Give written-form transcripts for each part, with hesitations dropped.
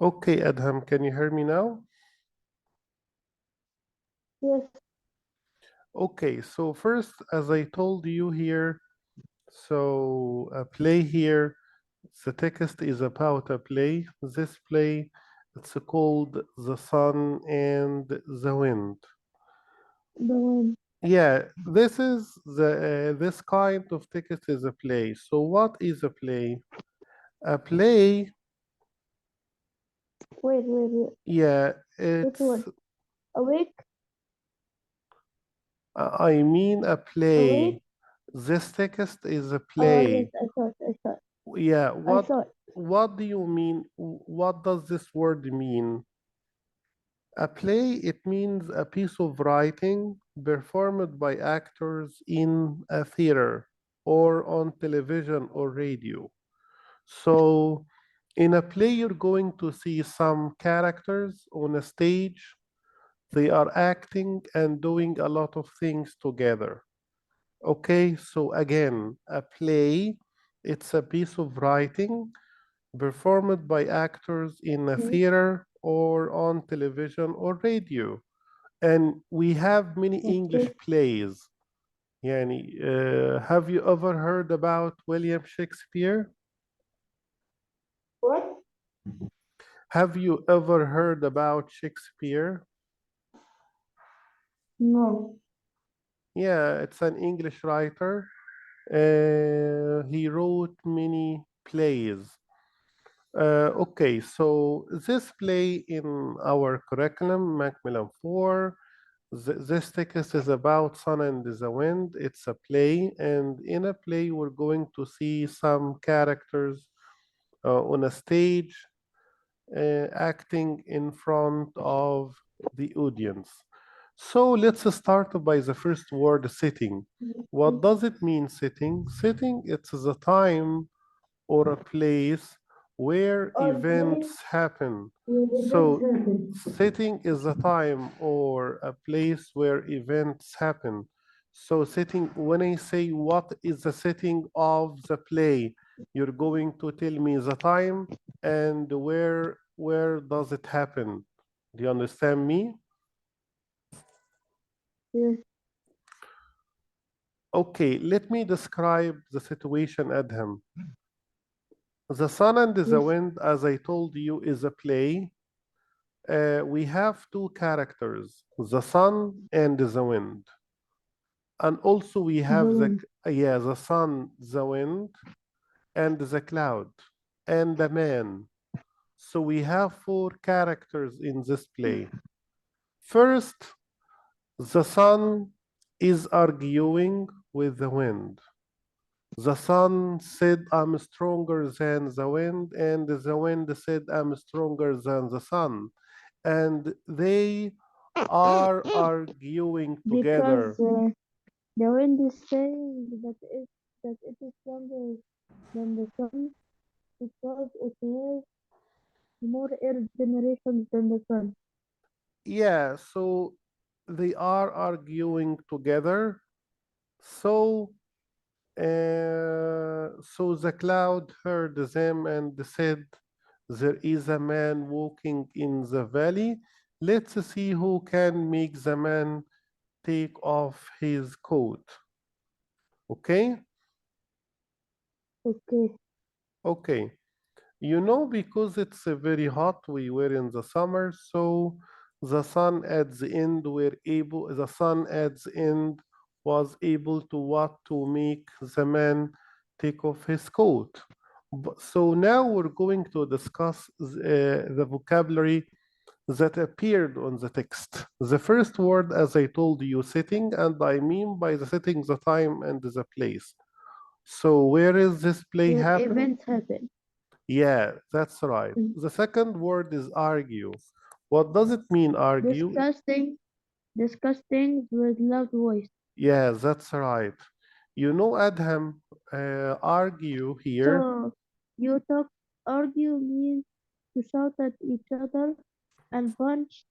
Okay, Adham, can you hear me now? Yes. Okay, so first, as I told you here, so a play here, the text is about a play. This play, it's called The Sun and the Wind. The one. Yeah, this is this kind of text is a play. So what is a play? A play, Wait. yeah, Which one? it's Awake? I mean a Awake? play. This text is a Oh, yes, play. I thought. Yeah, I thought. what do you mean? What does this word mean? A play, it means a piece of writing performed by actors in a theater or on television or radio. So in a play, you're going to see some characters on a stage. They are acting and doing a lot of things together. Okay, so again, a play, it's a piece of writing performed by actors in a Mhm. theater or on television or radio. And we have many English Okay. plays. Yani, have you ever heard about William Shakespeare? What? Have you ever heard about Shakespeare? No. Yeah, it's an English writer. He wrote many plays. Okay, so this play in our curriculum, Macmillan 4, this text is about Sun and the Wind. It's a play, and in a play, we're going to see some characters on a stage acting in front of the audience. So let's start by the first word, sitting. What does it mean, sitting? Sitting, it's the time or a place where Or events place happen. where events So happen. setting is a time or a place where events happen. So setting, when I say what is the setting of the play, you're going to tell me the time and where does it happen. Do you understand me? Yes. Okay, let me describe the situation, Adham. The Sun and the Yes. Wind, as I told you, is a play. We have two characters, the sun and the wind. And also we The have one. the sun, the wind, and the cloud, and the man. So we have four characters in this play. First, the sun is arguing with the wind. The sun said, I'm stronger than the wind, and the wind said, I'm stronger than the sun. And they are arguing Because together. the wind is saying that it is stronger than the sun because it has more air generations than the sun. Yeah, so they are arguing together. So, so the cloud heard them and said, there is a man walking in the valley. Let's see who can make the man take off his coat. Okay? Okay. Okay. You know, because it's very hot, we were in the summer, so the sun at the end the sun at the end was able to what to make the man take off his coat. So now we're going to discuss the vocabulary that appeared on the text. The first word, as I told you, sitting, and I mean by the sitting the time and the place. So where is this play Where happening? events happen. Yeah, that's right. Mm. The second word is argue. What does it mean, argue? Discuss things with loud voice. Yeah, that's right. You know, Adham, argue here. So you talk argue means to shout at each other and punch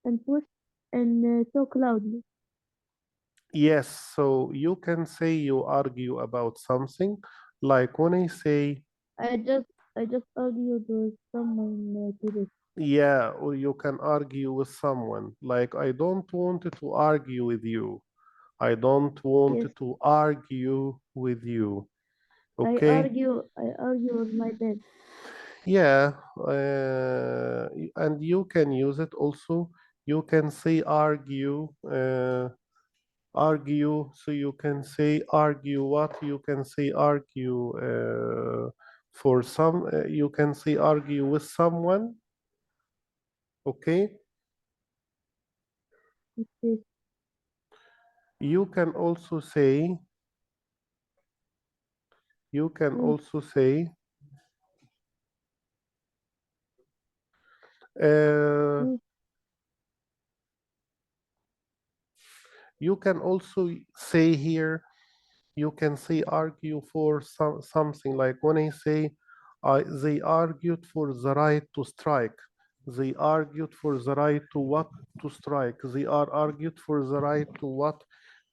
and push and talk loudly. Yes, so you can say you argue about something. Like when I say, I just I just argued with someone today. Yeah, or you can argue with someone. Like, I don't want to argue with you. I don't want Yes, to argue with you. I Okay? argue. I argue with my dad. Yeah, and you can use it also. You can say argue, argue. So you can say argue what? You can say argue for some, you can say argue with someone. Okay? Okay. You can also say, you can Yes, also say, uh, yes, you can also say here, you can say argue for something, like when I say they argued for the right to strike. They argued for the right to what? To strike. They are argued for the right to what?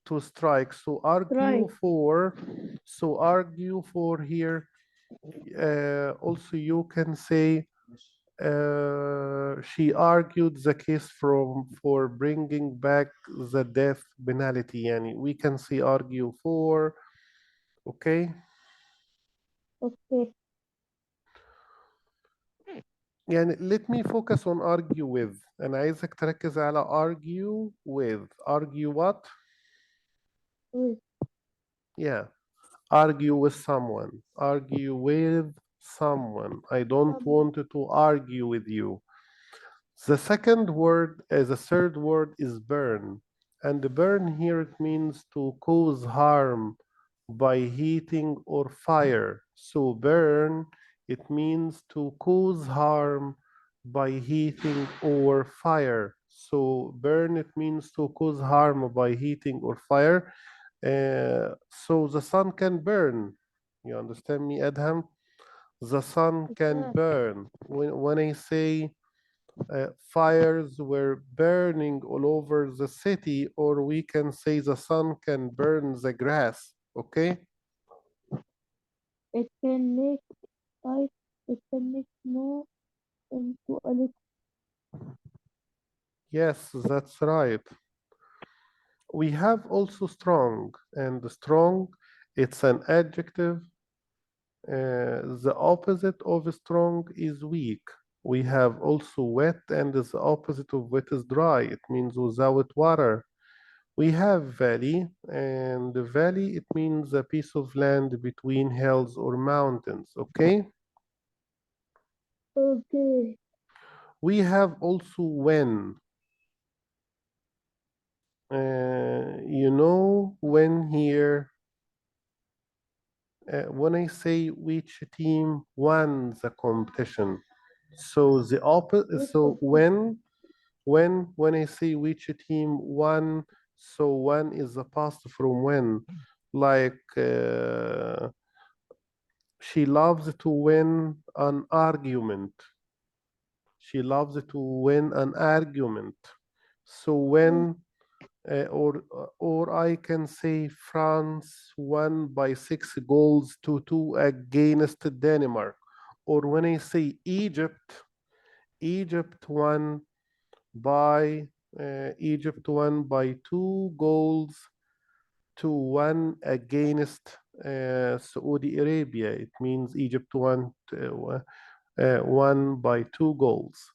To strike. So argue right. for, so argue for here. Also you can say she argued the case for bringing back the death penalty. Yani we can say argue for. Okay. Okay. يعني let me focus on argue with. أنا عايزك تركز على argue with. Argue what? Yes, Yeah. Argue with someone. Argue with someone. I don't someone. want to argue with you. The second word, the third word is burn. And the burn here, it means to cause harm by heating or fire. So burn, it means to cause harm by heating or fire. So burn, it means to cause harm by heating or fire. So the sun can burn. You understand me, Adham? The sun can Yeah. burn. When I say fires were burning all over the city, or we can say the sun can burn the grass. Okay? It can make ice. It can make snow into a liquid. Yes, that's right. We have also strong, and strong, it's an adjective. The opposite of strong is weak. We have also wet, and the opposite of wet is dry. It means without water. We have valley, and the valley, it means a piece of land between hills or mountains. Okay? Okay. We have also when. You know, when here, when I say which team won the competition. So the opposite, Which so competition? when I say which team won, so when is the past from when? Like she loves to win an argument. She loves to win an argument. So Yes. when or I can say France won by 6 goals to 2 against Denmark. Or when I say Egypt, Egypt won Egypt won by 2 goals to 1 against Saudi Arabia. It means Egypt won by 2 goals.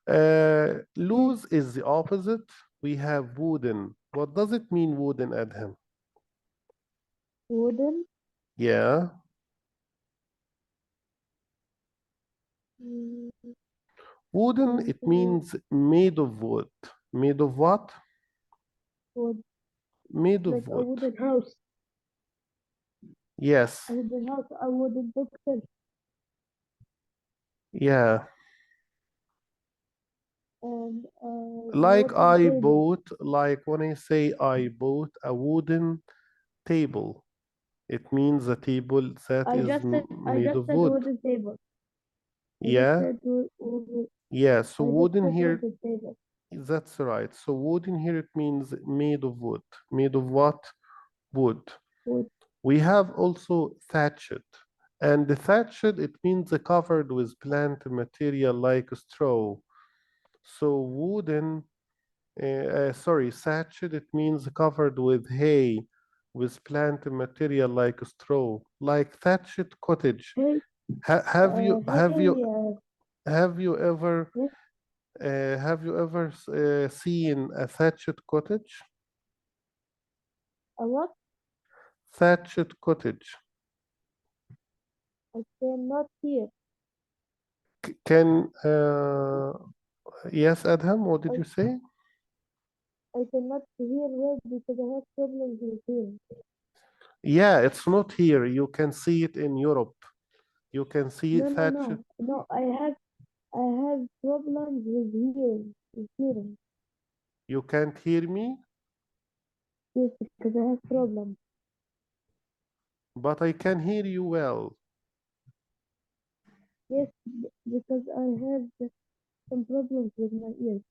Yes. Lose is the opposite. We have wooden. What does it mean, wooden, Adham? Wooden. Yeah. Mm, Wooden, can it say means made of wood. Made of what? wood. Made Like of a wood. wooden house. Yes. A wooden house. A wooden bookshop. Yeah. And a Like wooden I table. bought, like when I say I bought a wooden table, it means a table that is I made just of said wood. wooden table. I just Yeah. said Yeah. So I just wooden said here, wooden table. that's right. So wooden here, it means made of wood. Made of what? Wood. Wood. We have also thatched. And thatched, it means covered with plant material like straw. So wooden, sorry, thatched, it means covered with hay, with plant material like straw, like thatched cottage. Hey, Have you hey, have you ever yes, seen a thatched cottage? what? Thatched cottage. I cannot hear. Can yes, Adham, what did I, you say? I cannot hear well because I have problems with hearing. Yeah, it's not here. You can see it in Europe. You can see No, no, thatched. no, no. I have problems with hearing. With hearing. You can't hear me, Yes, because I have problems. but I can hear you well. Yes, because I have some problems with my ears.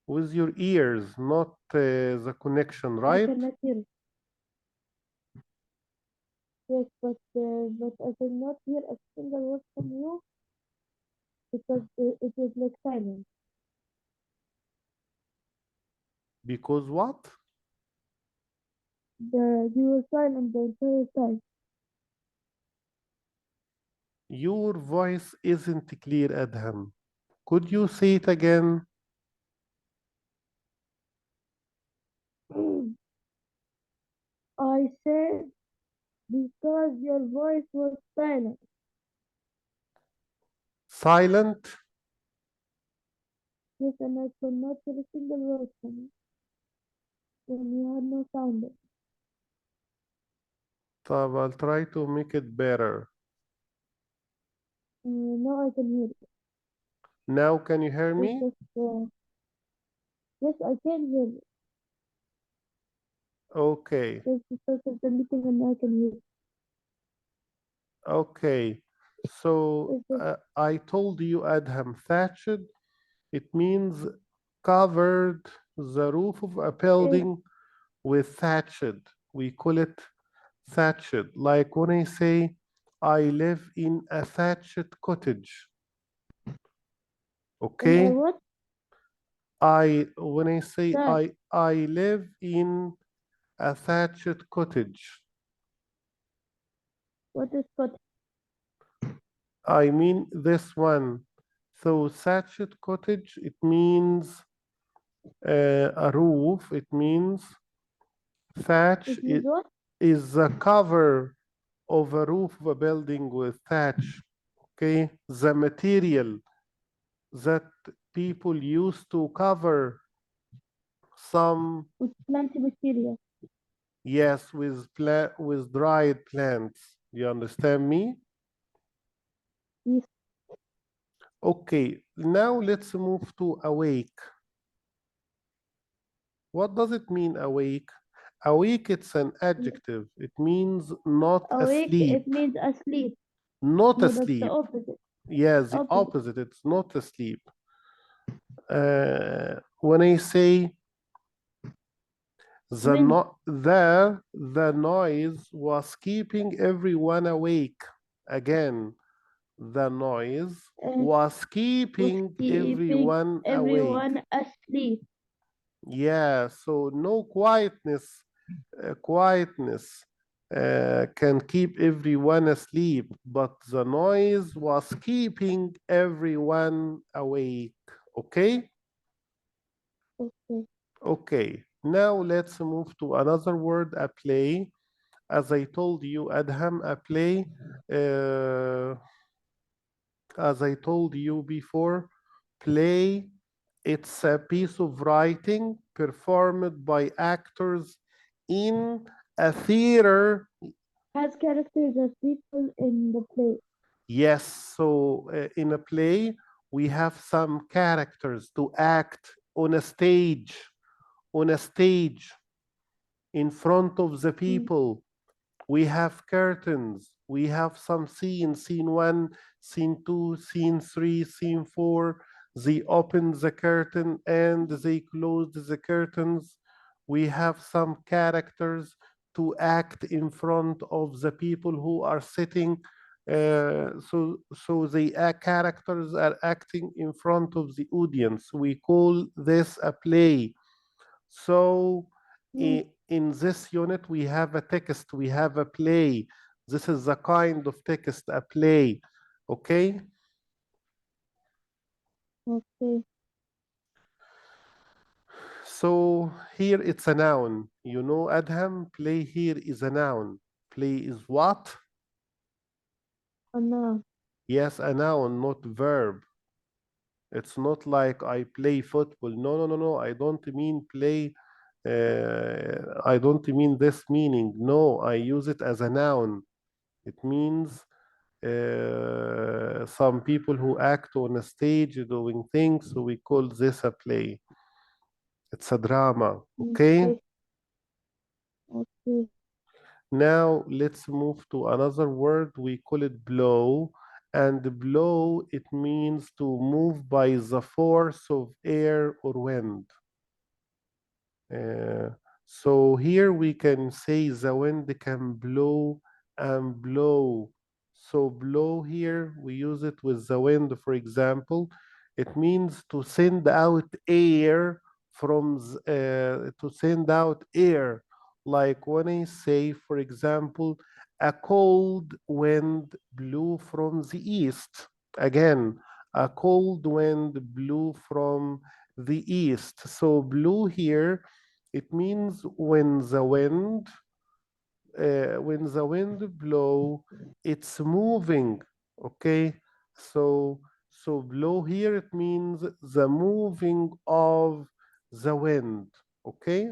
With your ears, not the connection, I right? cannot hear. Yes, but I cannot hear a single word from you because it is like silent. Because what? You were silent the entire time. Your voice isn't clear, Adham. Could you say it again? I said because your voice was silent. Silent? Yes, and I could not hear a single word from you when you had no sound. طب I'll try to make it better. Now I can hear it. Now can you hear It's me? just, yes, I can hear it. Okay, Just because of the meeting and I can hear it. okay. So It's just, I told you, Adham, thatched, it means covered the roof of a eh, building with thatched. We call it thatched. Like when I say, I live in a thatched cottage. in a Okay? what? When I say That. I live in a thatched cottage, What is cottage? I mean this one. So thatched cottage, it means a roof. It means thatch. It means what? Is the cover of a roof of a building with thatch. Okay, the material that people use to cover some, With plenty material. yes, with dried plants. You understand me? Yes. Okay, now let's move to awake. What does it mean, awake? Awake, it's an adjective. It means not Awake, asleep. it means asleep. Not No, that's the asleep. opposite. Yes, the Opposite. opposite. It's not asleep. When I say When the noise was keeping everyone awake. Again, the noise uh, was was keeping keeping everyone awake. everyone asleep. Yeah, so no quietness, quietness can keep everyone asleep, but the noise was keeping everyone awake. Okay? Okay. Okay, now let's move to another word, a play. As I told you, Adham, a play, as I told you before, play, it's a piece of writing performed by actors in a theater. Has characters as people in the play. Yes, so in a play, we have some characters to act on a stage in front of the Mm. people. We have curtains. We have some scenes, scene one, scene two, scene three, scene four. They open the curtain and they close the curtains. We have some characters to act in front of the people who are sitting. So the characters are acting in front of the audience. We call this a play. So in this unit, we have a text, we have a play. This is the kind of text, a play. Okay? Okay. So here it's a noun. You know, Adham, play here is a noun. Play is what? Now. Yes, a noun, not verb. It's not like I play football. No, no, no, no. I don't mean play. I don't mean this meaning. No, I use it as a noun. It means some people who act on a stage doing things. So we call this a play. It's a drama. Okay. Okay. Okay. Now let's move to another word. We call it blow. And blow, it means to move by the force of air or wind. Uh, so here we can say the wind can blow and blow. So blow here, we use it with the wind, for example. It means to send out air to send out air. Like when I say, for example, a cold wind blew from the east. Again, a cold wind blew from the east. So blew here, it means when the wind blow, it's moving. Okay, so blow here, it means the moving of the wind. Okay.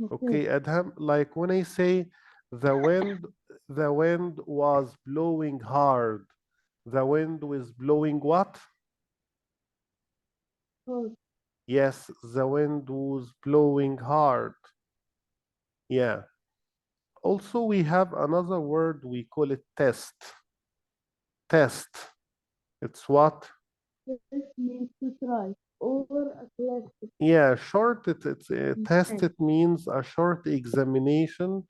Okay. Okay, Adham, like when I say the wind was blowing hard. The wind was blowing what? Cold. Yes, the wind was blowing hard. Yeah. Also, we have another word, we call it test. Test. It's what? This means to try or a classic Yeah, short. It's a test. test. It means a short examination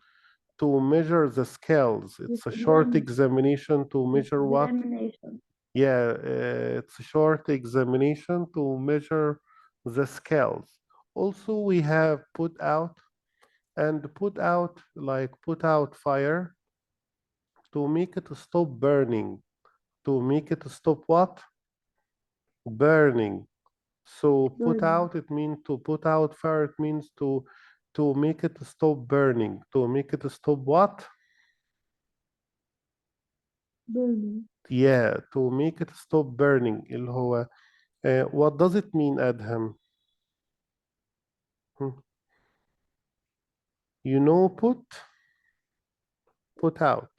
to measure the skills. It's a short Exam- examination to measure what? Examination. Yeah, it's a short examination to measure the skills. Also, we have put out, and put out, like put out fire to make it stop burning. To make it stop what? Burning. So put Burning. out, it means to put out fire, it means to make it stop burning. To make it stop what? Burning. Yeah, to make it stop burning. اللي هو what does it mean, Adham? Hmm. You know, put out.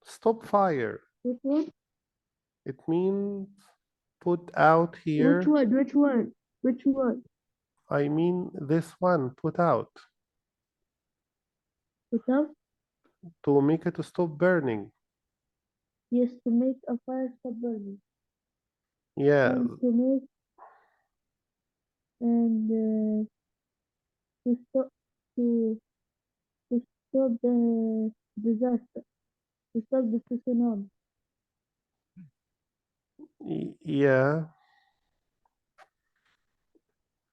Stop fire. Which one? It means put out Which here. one? Which one? Which one? I mean this one, put out. Without? To make it stop burning. Yes, to make a fire stop burning. Yeah, And to make and to stop to to stop the disaster. To stop the tsunami. yeah.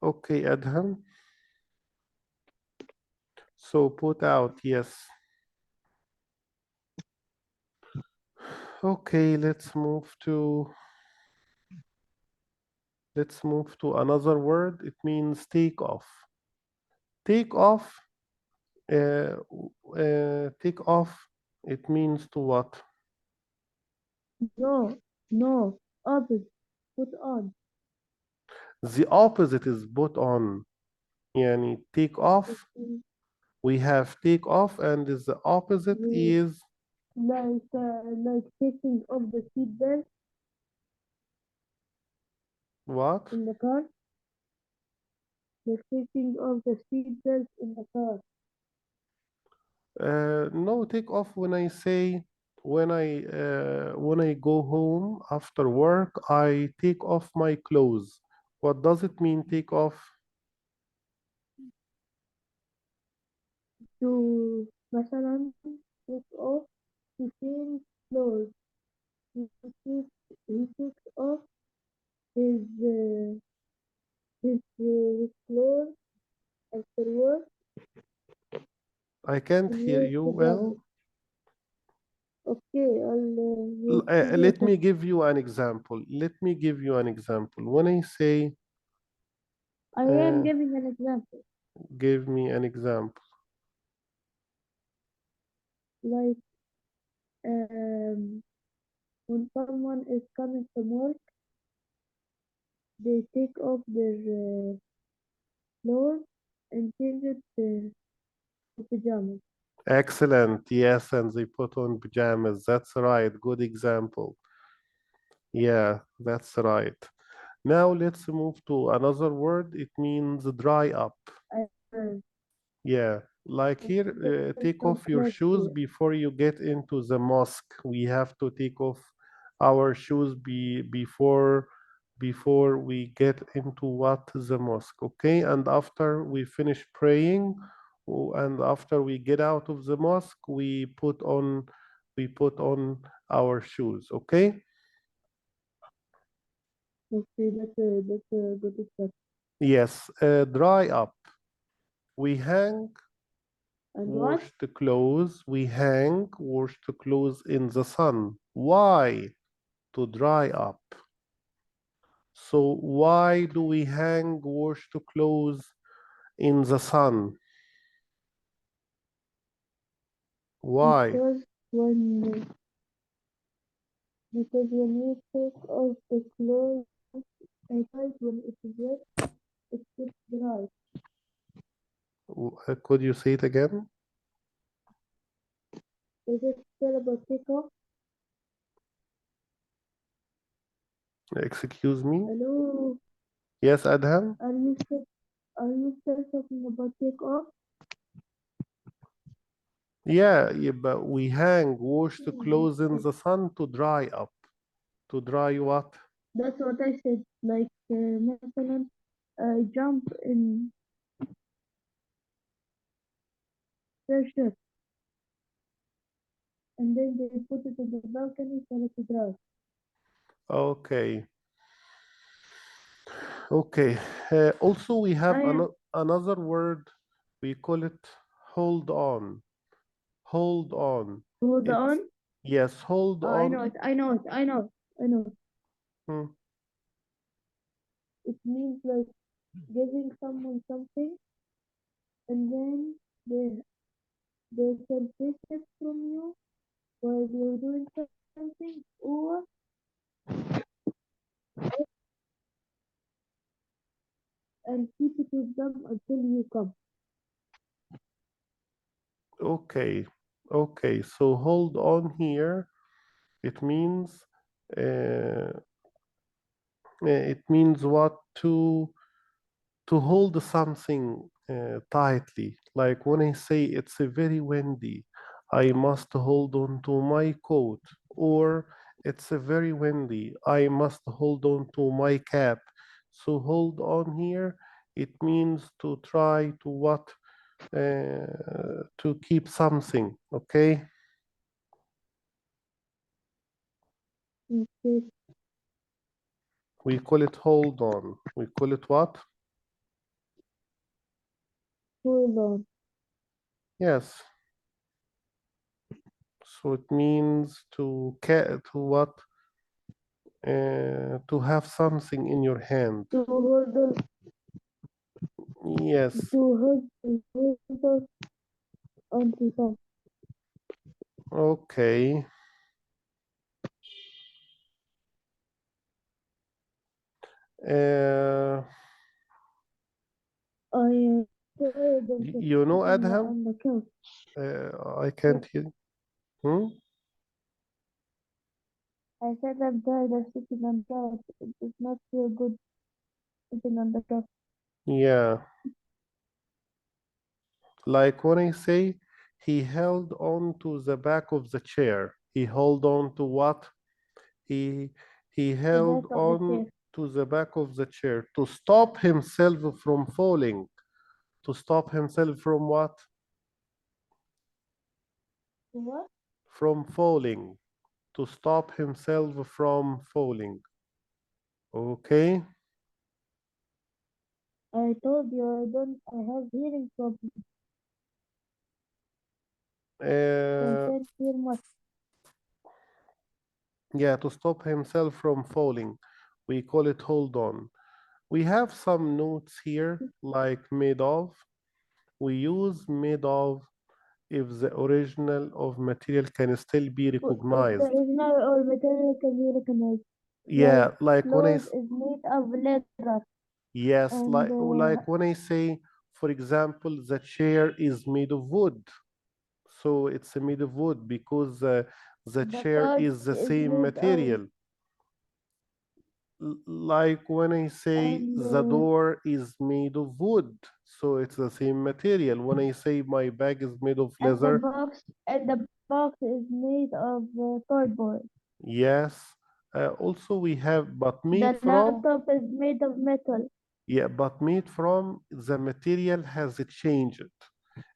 Okay, Adham. So put out, yes. Okay, let's move to another word. It means take off. Take off, take off, it means to what? No, no, opposite. Put on. The opposite is put on. Yani take off, we have take off, and the opposite is Like taking off the seat belt what? in the car. Like taking off the seat belt in the car. No, take off when I say when I go home after work, I take off my clothes. What does it mean, take off? to مثلا take off to change clothes. He takes off his clothes after work I can't and hear wears you pajamas. well. Okay, I'll give you a Let me second. give you an example. Let me give you an example. When I say, I am uh, giving an example. give me an example. Like when someone is coming from work, they take off their clothes and change it to pajamas. Excellent. Yes, and they put on pajamas. That's right. Good example. Yeah, that's right. Now let's move to another word. It means dry up. I heard Yeah, like here, there's take some off your clothes shoes here. before you get into the mosque. We have to take off our shoes before we get into what the mosque. Okay, and after we finish praying, and after we get out of the mosque, we put on our shoes. Okay. Okay, that's a good example. Yes, dry up. We hang And what? washed clothes. We hang washed clothes in the sun. Why? To dry up. So why do we hang washed clothes in the sun? Why? Because when when you take off the clothes at night when it is wet, it gets dry. Could you say it again? Is it still about take off? Excuse me? Hello, Yes, Adham? are you still talking about take off? Yeah, but we hang washed Hmm, clothes in okay. the sun to dry up. To dry what? That's what I said. Like مثلا jump in their ship and then they put it in the balcony for it to dry. Okay. Okay. Also, we have I am another word. We call it hold on. Hold on. hold It's on. yes, hold I know on. it. I know it. I know it. I know it. Hmm. It means like giving someone something and then they they can take it from you while you're doing something or and keep it with them until you come. Okay. Okay. So hold on here. It means it means what to hold something tightly. Like when I say it's very windy, I must hold on to my coat, or it's very windy, I must hold on to my cap. So hold on here, it means to try to what? To keep something, okay? Okay, We call it hold on. We call it what? hold on. Yes. So it means to what? To have something in your hand. To hold on Yes. to hold on onto something. Okay. Uh, I am tired of just you know, sitting Adham? on the couch. I can't hear. Hmm? I said I'm tired of sitting on the couch. It does not feel good sitting on the couch. Yeah. Like when I say he held on to the back of the chair. He held on to what? He he The back held of the chair. on to the back of the chair to stop himself from falling. To stop himself from what? What? From falling. To stop himself from falling. Okay. I told you I have hearing problem. I Uh, can't hear much. yeah, to stop himself from falling. We call it hold on. We have some notes here like made of. We use made of if the original of material can still be If the recognized. original or material can be recognized, like Yeah, like when clothes is made of leather, yes, and like when I say, for example, the chair is made of wood. So it's made of wood because the the chair couch is the is same made of, material. Like when I say and the door is made of wood, so it's the same material. When I say my bag is made of and the leather, box and the box is made of cardboard. yes. Also we have but made The from, laptop is made of metal. yeah, but made from the material has changed.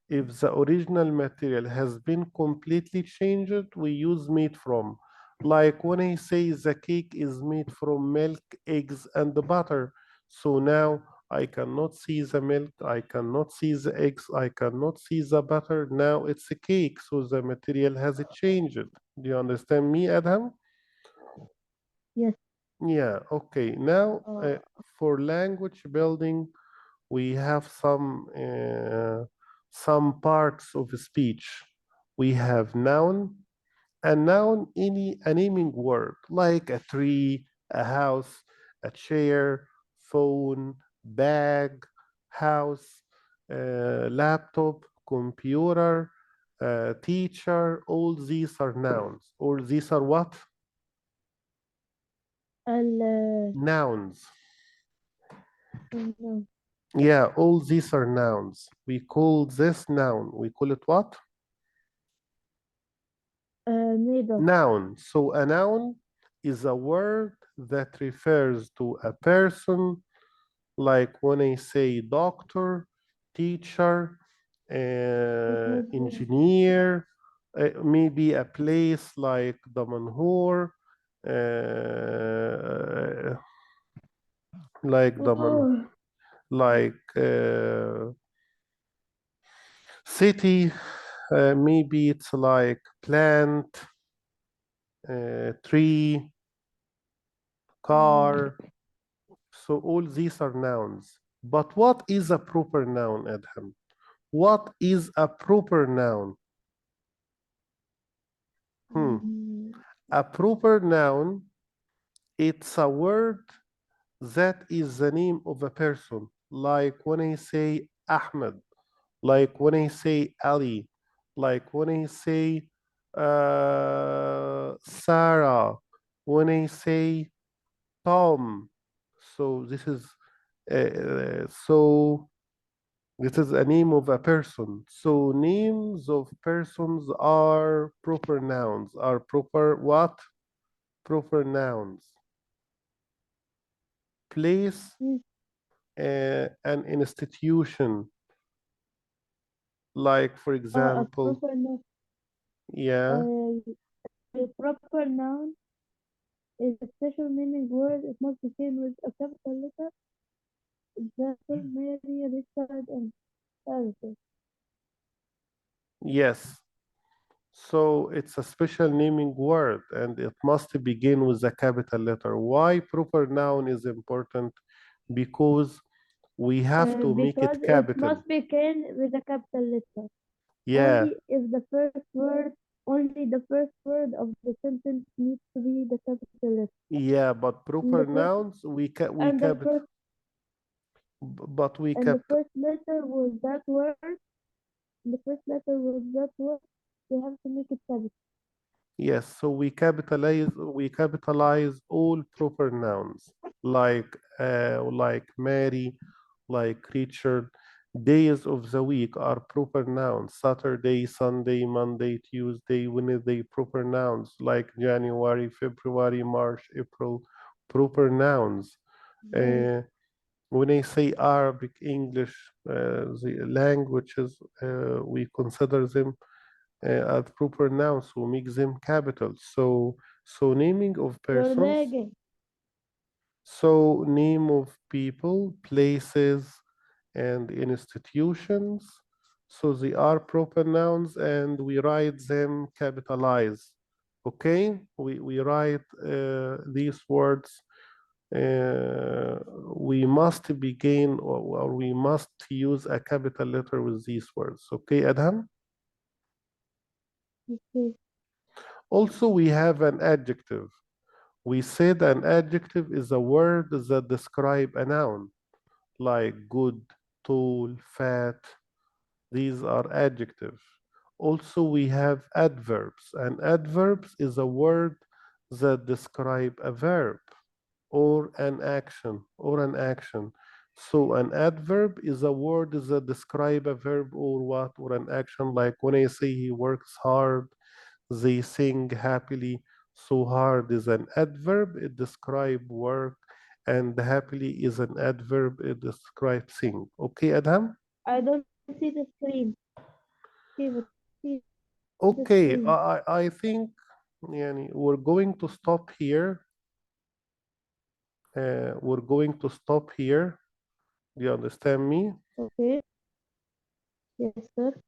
If the original material has been completely changed, we use made from. Like when I say the cake is made from milk, eggs, and butter. So now I cannot see the milk, I cannot see the eggs, I cannot see the butter. Now it's a cake, so the material has changed. Do you understand me, Adam? Yes. Yeah, okay. Now Uh, for language building, we have some parts of speech. We have noun, a noun any a naming word like a tree, a house, a chair, phone, bag, house, laptop, computer, teacher. All these are nouns. Or these are what? ال Nouns. no, Yeah, all these are nouns. We call this noun. We call it what? made of. Noun. So a noun is a word that refers to a person, like when I say doctor, teacher, It has engineer, maybe a place like Damanhur, uh, like Daman, oh, like city, maybe it's like plant, tree, car. So all these are nouns. But what is a proper noun, Adham? What is a proper noun? Hmm. mm, A proper noun, it's a word that is the name of a person. Like when I say Ahmed, like when I say Ali, like when I say Sarah, when I say Tom. So this is so this is a name of a person. So names of persons are proper nouns. Are proper what? Proper nouns. Place, mm, an institution. Like for a example, proper noun. yeah, A proper noun is a special meaning word. It must begin with a capital letter. Example: Mary, Richard, and Arthur. yes. So it's a special naming word and it must begin with a capital letter. Why proper noun is important? Because we have to make Because it it capital. must begin with a capital letter. Yeah, Only if the first word, only the first word of the sentence needs to be the capital letter. yeah, but And proper the first, nouns we and the kept, first, but we and the kept, first letter was that word. The first letter was that word. You have to make it capital. yes, so we capitalize all proper nouns like Mary, like Richard. Days of the week are proper nouns. Saturday, Sunday, Monday, Tuesday, Wednesday, proper nouns like January, February, March, April, proper nouns. Oh, Uh, when I say Arabic, English, the languages, we consider them as proper nouns, so make them capital. So naming of persons, راجع. so name of people, places, and institutions. So they are proper nouns and we write them capitalized. Okay, we write these words. We must begin or we must use a capital letter with these words. Okay, Adham? Okay. Also, we have an adjective. We said an adjective is a word that describe a noun, like good, tall, fat. These are adjectives. Also, we have adverbs. And adverbs is a word that describe a verb or an action. So an adverb is a word that describe a verb or what or an action. Like when I say he works hard, they sing happily. So hard is an adverb, it describes work, and happily is an adverb, it describes sing. Okay, Adham? I don't see the screen. See the Okay, screen. I think يعني, we're going to stop here. We're going to stop here. Do you understand me? Okay. Yes, sir.